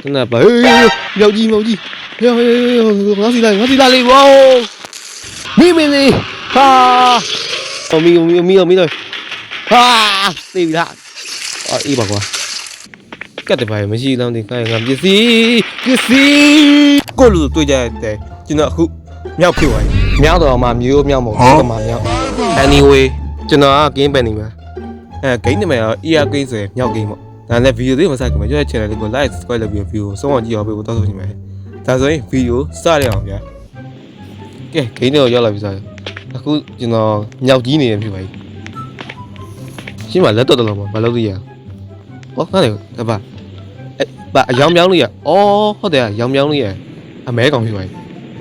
真的吧？秒击！我起来嘞！哇哦！咪嘞！啊！咪了！啊！对不啦？啊，一把瓜。ကတ်တပိုင်းမရှိတော့ဒီခိုင်ငါပစ္စည်းကိုလူတွေ့ကြတဲ့ကျွန်တော်အခုမြောက်ဖြစ်သွားပြီမြောက်တော့မှမျိုးမြောက်မဟုတ်ဘူးကမှမြောက် anyway ကျွန်တော်က game ပဲနေမှာgame နာမည်က ER game ဆိုရယ်မြောက် game ပေါ့ဒါနဲ့ video လေးမစခင်မှာကျွန်တော် channel လေးကို like subscribe လုပ်ပြီး view ကိုစောင့်အောင်ကြည့်အောင်ပေးဖို့တောင်းဆိုချင်ပါတယ်ဒါဆိုရင် video စရအောင်ဗျာကဲ game တွေကိုရောက်လာပြီဆိုအခုကျွန်တော်မြောက်ကြီးနေရဖြစ်ပါပြီရှင်းမလက်တော့တော်မှာမလုပ်သေးရဟောခါတယ်ကပါဘာအယောင်ပြောင်းလို့ရအော်ဟုတ်တယ်အယောင်ပြောင်းလို့ရအမဲကောင်ဖြစ်ပါပြီ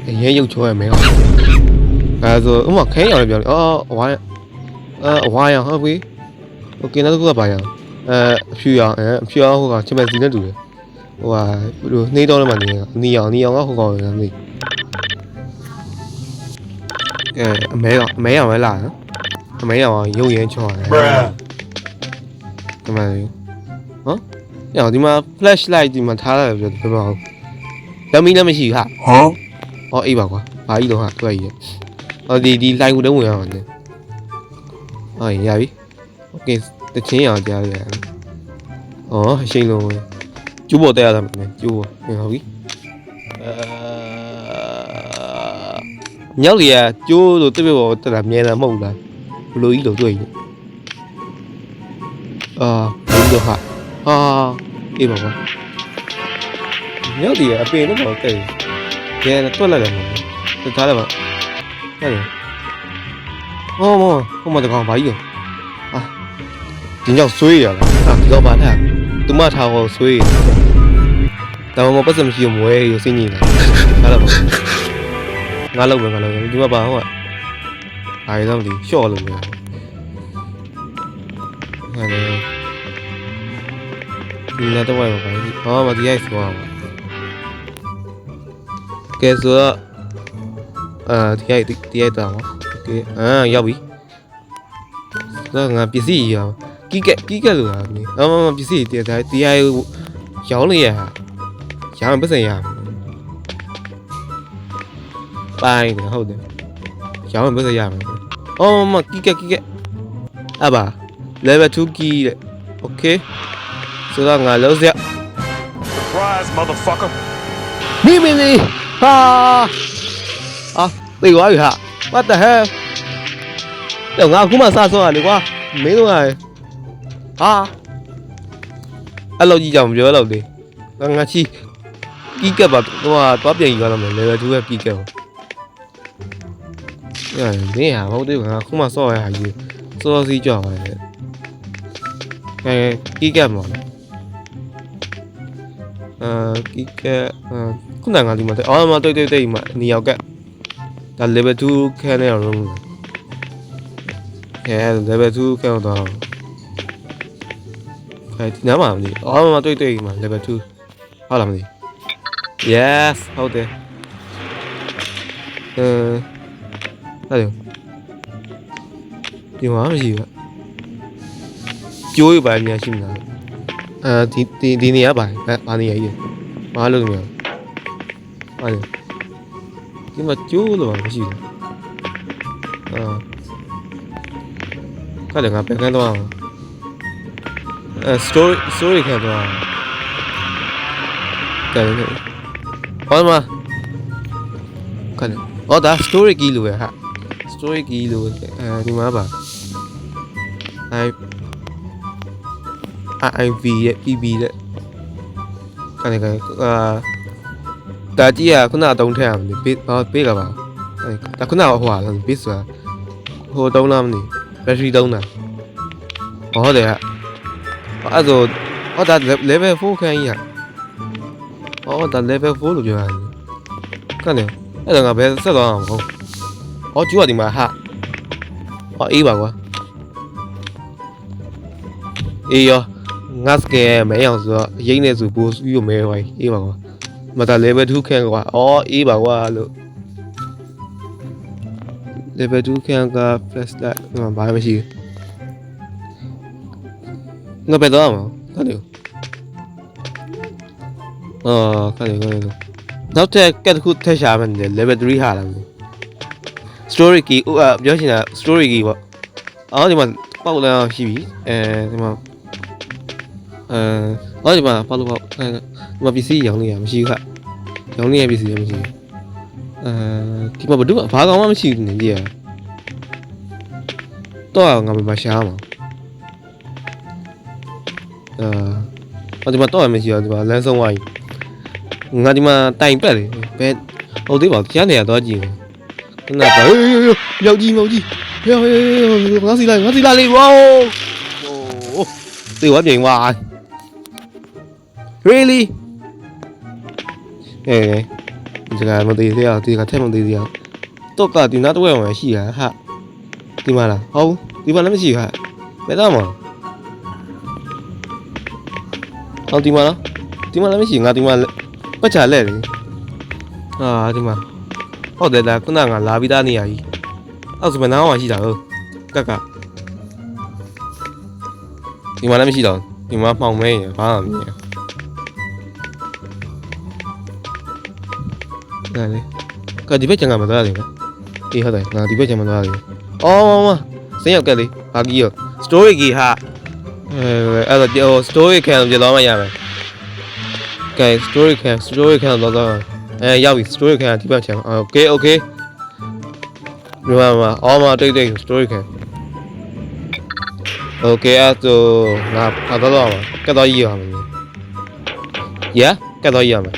အရင်ရုပ်ချောရမဲကောင်အဲဆိုဥမာခဲရောင်လည်းပြောင်းအော်အဝါရောင်ဟုတ်ပြီโอเคနောက်တစ်ခုကပါရအောင်အဖြူရောင်အဖြူရောင်ဟိုကချင်မစီနဲ့တူတယ်ဟိုဟာနှေးတော့လည်းမနေနီရောင်ကဟိုကောင်လည်းနေအမဲရောင်ပဲလာနော်အမဲရောင်ရုပ်ရင်းချောရတယ်ဒီမှာဟော야ဒီမှာ flashlight ဒီမှာထားရတယ်ပြောပြပါဦး။လက်မီးလည်းမရှိဟာ။ဟောအေးပါကွာ။ဘာကြီးတော့ဟာတွေ့ရ။ဟောဒီ line ကိုတော့ဝင်အောင်လေ။ဟောရပြီ။ Okay တချင်းအောင်ကြားရတယ်။အော်အရှိန်လုံးကျိုးပေါ်တက်ရတာမင်းကျိုးပေါ်ဟုတ်ပြီ။ညောက်ကြီးကကျိုးလို့တက်ပြပေါ်တက်တာမြဲတာမဟုတ်လား။ဘလိုကြီးလို့တွေ့ရ။ဘယ်လိုဟာအေးပါကွာမြောက်ဒီအပင်တော့တော့တဲ့ရဲတွက်လိုက်တယ်မဟုတ်ထားတယ်ပါဟဲ့ဟောမတကောင်ဘာကြီးဒီညောက်ဆွေးရလားဒီတော့ပါနဲ့သူမထားဟောဆွေးဒါမှမပတ်စမရှိမွဲရစင်းကြီးလားဟာလားငါလောက်ဒီမှာပါဟောအားရတော့ဒီရှော့လို့ရတယ်ဟဲ့ဒီနေ့တော့ဘာလဲဟောမဒီရိုက်ဆိုအောင်ကဲဆိုတော့ဒီရိုက်တော့โอเคရောက်ပြီဆိုတော့ငါပစ္စည်းရောကီးကက်လို့လားမပစ္စည်းတရားရောင်းလိုက်ရရောင်းပတ်စံရပိုင်းဟုတ်တယ်ရောင်းပတ်စံရမယ်မကီးကက်အဘာ level 2 key တဲ့ okayဆိုတော့ငါလုံးစရာ surprise motherfucker မိလေးဟာသိသွားပြီဟာ what the hell တော့ငါအခုမှစဆောရလေကွာမင်းတို့ကအဲ့လိုကြီးကြောင်မပြောတော့လေငါချီကီးကပ်ပါတော့သွားပြန်ယူရတော့မယ် level 2ရဲ့ကီးကပ်ကိုမင်းဟာဟုတ်တယ်ငါအခုမှဆော့ရဟာကြီးစောစီကြောက်ပါတယ်ကီးကပ်မှာကီးကခုနကဒီမှာမတွေ့မှာနေရောက်ကဒါ level 2ခဲနေအောင်လုပ်level 2ခဲတော့ဒီနားမှာမသိမတွေ့မှာ level 2ဟုတ်လားမသိ yes ဟုတ်တယ်အဲ့ဒီမှာမရှိဘူးကျိုးရပါညာရှိမလားဒီနေရာပါဘာနေရာကြီးဘာလို့လဲဒီမှာကျိုးလို့မရှိဘူးခါတယ်ငါပြန်ခန်းတော့story ခန်းတော့တယ်ဟောမှာခါတယ်ဒါ story key လို့ရဟာ story key လို့ဒီမှာပါIV ရဲ့ PB တဲ့အဲ့ဒါကြီးကခုနတုံးထည့်အောင်ပေးလာပါဒါခုနဟိုဟာပေးဆိုတာဟိုတုံးလားမသိဘက်ထရီတုံးတာဟုတ်တယ်အဲ့ဆိုဒါ level 4ခန်းကြီးဒါ level 4လို့ပြောရတယ်ကနေအဲ့ဒါငါဘယ်ဆက်သွားအောင်ဟုတ်ကျူကဒီမှာအေးပါကွာအေးရောငါစကဲမဲအောင်ဆိုတော့အရင်နဲ့ဆိုပိုးယူမဲဝိုင်းအေးပါကွာမတာ level 2ခန်းကွာအေးပါကွာလို့ level 2ခန်းက flashlight ဘာမှမရှိဘူးငါပဲတော့မှာဟုတ်တယ် ခက်တယ်နောက်ထပ်ကက်တစ်ခုထက်ရှာမှန်းတယ် level 3ဟာလာဘူး story key ပြောချင်တာ story key ပေါ့အော်ဒီမှာပေါက်လမ်းရှိပြီဒီမှာအော်ဒီမှာပေါက်လို့ပေါက်ဒီမှာပစ္စည်းရောင်းနေရမရှိဘူးခရောင်းနေရပစ္စည်းလည်းမရှိဘူးဒီမှာဘယ်သူမှဘာကောင်မှမရှိဘူးနေကြရတော့ငါမရှားမှာဒီမှာတော့မရှိတော့ဒီမှာလမ်းဆုံးသွားပြီငါဒီမှာတိုင်ပက်လေဘယ်ဟုတ်သေးပါဘူးကြားနေရတော့ကြည့်ခဏတော့ယောက်ကြီးဟေးငါစီလာလေးဝေါတေဝပြင်ဝါ really ဒီကမသေးသေးအောင်ဒီကထက်မသေးသေးအောင်တော့ကဒီနားတော့ရမှာရှိတာဟာဒီမှာလားဟုတ်ဒီမှာလည်းမရှိဟာဘယ်တော့မှဟုတ်ဒီမှာလားဒီမှာလည်းမရှိငါဒီမှာပတ်ချလဲလေဒီမှာဟုတ်တယ်လားခုနကငါလာပြီးသားနေရကြီးအောက်စမနာအောင်ရှိတာဟုတ်ကဒီမှာလည်းမရှိတော့ဒီမှာမှောင်မဲရဘာမှမမြင်ဒါလေကဒီဘက်ကျန်ကမသွားတယ်နော်အေးဟုတ်တယ်ငါဒီဘက်ကျန်မသွားတယ်အော်စင်းရောက်ကလေးဘာကြီးရော story key ဟာအဲ့တော့ story can ပြတော့မှရမယ်ကဲ story can တော့ရောက်ပြီ story can ဒီဘက်ကျန်โอเคဒီမှာအော်မတိတ် story can โอเคအဲ့တော့ငါဖတ်တော့မှာကတ်တော့ရရမယ်ကတ်တော့ရမယ်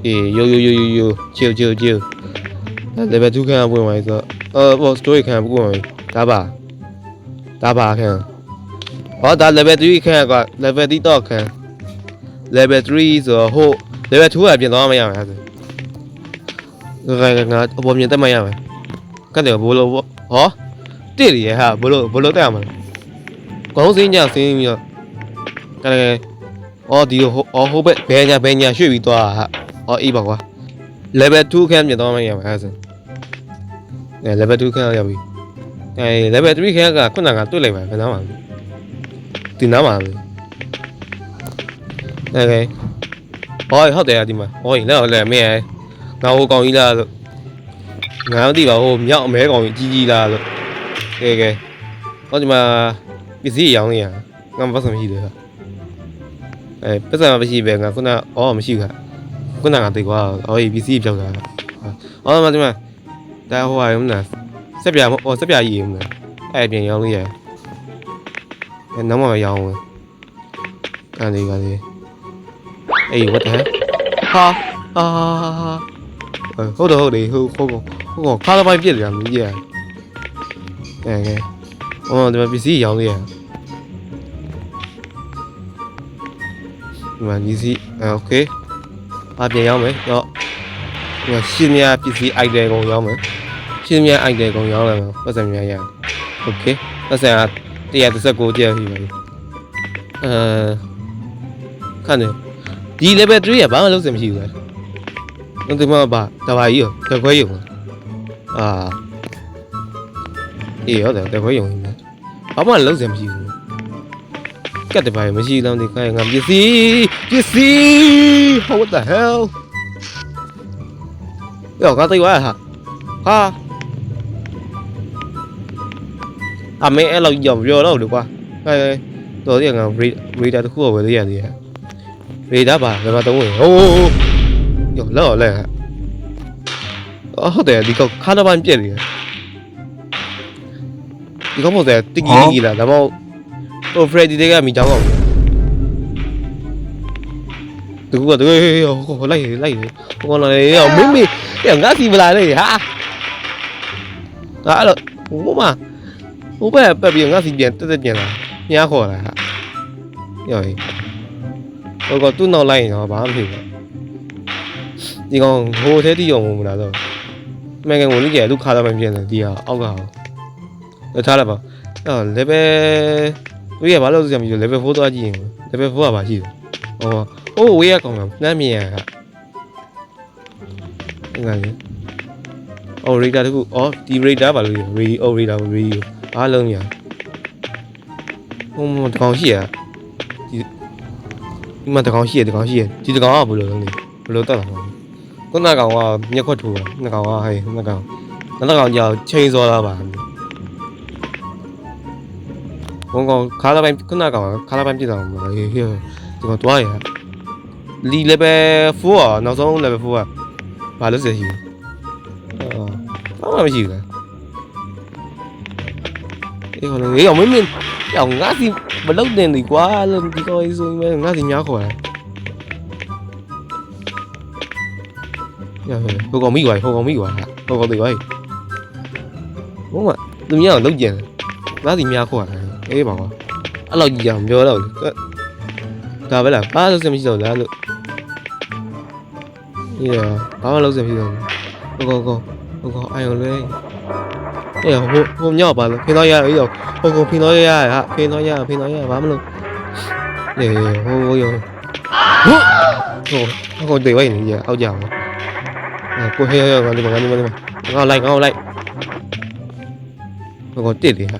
အေးယိုchill level 2 can ဝင်ပါဆိုတော့story can ပို့ဝင်ဒါပါခံဟောဒါ level 3 can က level 3တော့ခံ level 3ဆိုဟို level 2ကပြင်သွားမရမှာဆိုငါအပေါ်မြင်တက်မရမှာကတ်တယ်ဘိုးလို့ဟောတိရဟာဘိုးလို့တက်ရမှာကောင်းစင်းကြစင်းပြီးတော့ကဲအော်ဒီဟိုဘက်ဘယ်ညာရွှေ့ပြီးသွားဟာအော်အေးပါကွာ level 2 can ပြင်သွားမရမှာအဲ့ဆိုlevel 2 can ရောက်ပြီlevel 3 can ကခုနကတွေ့လိုက်ပါဘယ်နားမှာဒီနားမှာပဲဟုတ်တယ်ဒီမှာဟောလဲမင်းငါဟိုကောင်ကြီးလားလို့ငါမသိပါဟိုမြောက်အမဲကောင်ကြီးလားလို့ကဲဟောဒီမှာပစ္စည်းရောင်းနေရငါမပတ်စံမရှိတယ်ဟာပတ်စံမရှိပဲငါခုနမရှိဘူးခါခုနကတိတ်ကွာပစ္စည်းပြောက်တာဒီမှာဒါဟိုရုံးလားစက်ပြကြီးရုံးလားအဲ့ပြင်ရောင်းလို့ရနောက်မှမရောင်းဘူးကန်လေးအေး what the hell ဟာဟုတ်တယ်ခါတော့ပိုင်းပြစ်တယ်မကြီးရဒီမှာပစ္စည်းရောင်းလို့ရဒီမှာပစ္စည်းโอเคပြင်ရောင်းမယ်တော့ဒီမှာရှင်းများပစ္စည်း item ကုန်ရောင်းမယ်ရှင်းများ item ကုန်ရောင်းလိုက်မယ်ပတ်စံများရโอเคပတ်စံ139ကျပ်ရှိပါပြီခဏဒီ level 3ရဘာမှလုပ်စရာမရှိဘူးလားဒီမှာဘာတဘာကြီးရောတခွဲရုံအေးဟုတ်တယ်တခွဲရုံဘာမှလုပ်စရာမရှိဘူးကတ်တဘာမရှိတော့ဒီခိုင်းငါပစ္စည်း what the hell ယောငါတိတ်သွားဟာအမေအဲ့လောက်ကြောင်ပြောတော့လို့ကွာတော်သေးငါ radar တခုတော့ဝယ်သေးရတယ်radar ပါဘယ်မှာတုံးဝင်ဟိုးယောလောက်လဲဟုတ်တယ်ဒီကောခါတော့ပိုင်းပြက်နေတယ်ဒီကောမို့တဲ့တကီလာဒါမှမဟုတ်Freddy တွေကမိချောင်းအောင်တကူကတကယ်ဟိုလိုက်ဟိုလာလေမင်းငါစီမလာလေဟာအဲ့တော့ဟိုဘက်ပတ်ပြီးငါစီပြန်တက်ပြန်လာညားခေါ်လာဟာယောဟိုကသူ့နောက်လိုက်ရင်တော့ဘာမှမဖြစ်ဘူးဒီကောင်ဟိုထဲတိရုံမလားတော့မင်းကဝင်ကြသူခါတော့မှပြင်တယ်ဒီဟာအောက်ကတော့ထားလိုက်ပါlevel 3ရဘာလို့ဆိုရမလို့ level 4သွားကြည့်ရင် level 4ကဘာရှိလဲဝေးရကောင်မှနှမ်းမြင်ရတာဒီကနေ့radar တခုဒီ radar ဘာလို့လဲ radar အားလုံးရတကောင်ရှိရ ဒီမှာတကောင်ရှိရဒီကောင်ကဘယ်လိုလုပ်လဲဘယ်လိုတက်လာလဲခုနကောင်ကမျက်ခွက်ထိုးတာနှစ်ကောင်ကဟဲ့နှစ်ကောင်ကြောက်ချိန်စောလာပါဘုံကောင်ခါလာပိုင်းခုနကောင်ခါလာပိုင်းပြစ်တော့မှာဟေးဒီကောင်တွားရလီ level 4อ่ะနောက်ဆုံး level 4อ่ะဘာလို့ဆက်ရှိလဲဘာမှမရှိဘူးလားအေးဟိုလေရောမင်းရောငါစီမလုပ်နေလေကွာလို့ဒီကောင်ကြီးဆိုရင်ငါစီများခေါ်တယ်ရဟိုကောင်မိသွားဟိုကောင်သေးသွားဘုံကသူများကိုလုပ်ကြံငါစီများခေါ်တယ်အေးပါကွာအဲ့လောက်ကြီးအောင်ပြောတော့ဒါပဲလားဘာလို့ဆက်မရှိတော့လားလို့ဘာမှလုပ်စရာမရှိတော့ဘူးကိုအိုင်ရောလေအေးဟိုမြောက်ပါလို့ဖိတော့ရအေးရောဟိုဖိတော့ရဟာဖိတော့ရဘာမလို့အေးဟိုရောဟိုတေးဝိုင်းနေရအောက်ကြအောင်ကိုဟဲရောငါလိုက်ဟိုတစ်လေဟာ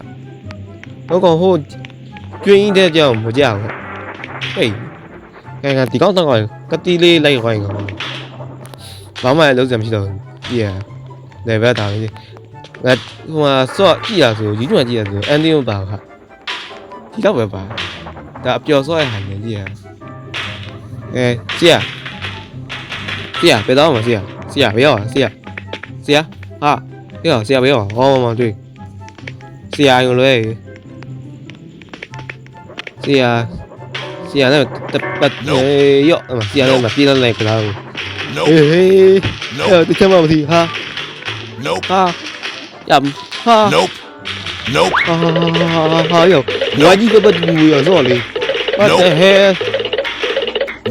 ဟိုကျွင်းတဲ့ကြောင်မကြောက်ဟေးငါဒီကောက်တော့ကတိလေးလိုက်ခိုင်းကောင်ဘာမှလုံးစရာမရှိတော့ဘူးကြည့်ရလေဘက်တာလေးငါဟိုမှာစော့ကြည့်ရဆိုယူကျွမ်းကြည့်ရဆိုအန်တီမပါခါဒီတော့ပဲပါဒါအပျော်စော့ရဟန်နေကြည့်ရကြည့်ရဘယ်တော့မှကြည့်ရဘယ်ရောက်ကြည့်ရဟာဘယ်ရောက်ဘယ်ရောက်ဟောမတွေ့ရုံလွဲနဲ့ပတ်ရော့နဲ့မပြေးတော့လိုက်ကြလား Nope. ဟေး Nope. တချမ်းမသိဟာ Nope. ယမ်ဟာ Nope. Nope. ဟာယောငါကြီးကပတ်ဘူးရောစောလေ What the hell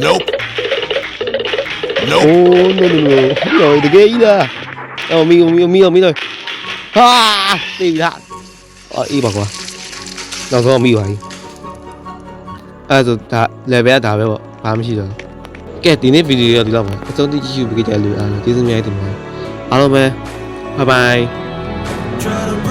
Nope. โอ้ Nope. no ရောတကယ်ကြီးလားအော်မီတော့ဟာတေးလာအေးပါကွာနောက်ဆုံးမိပါပြီအဲ့ဒါဒါ level ဒါပဲပေါ့ဘာမှမရှိတော့ကဲဒီနေ့ဗီဒီယိုတော့ဒီလောက်ပါအဆုံးထိကြည့်ရှုပေးကြတဲ့လူအားလုံးကျေးဇူးများတင်ပါတယ်အားလုံးပဲ bye bye Try to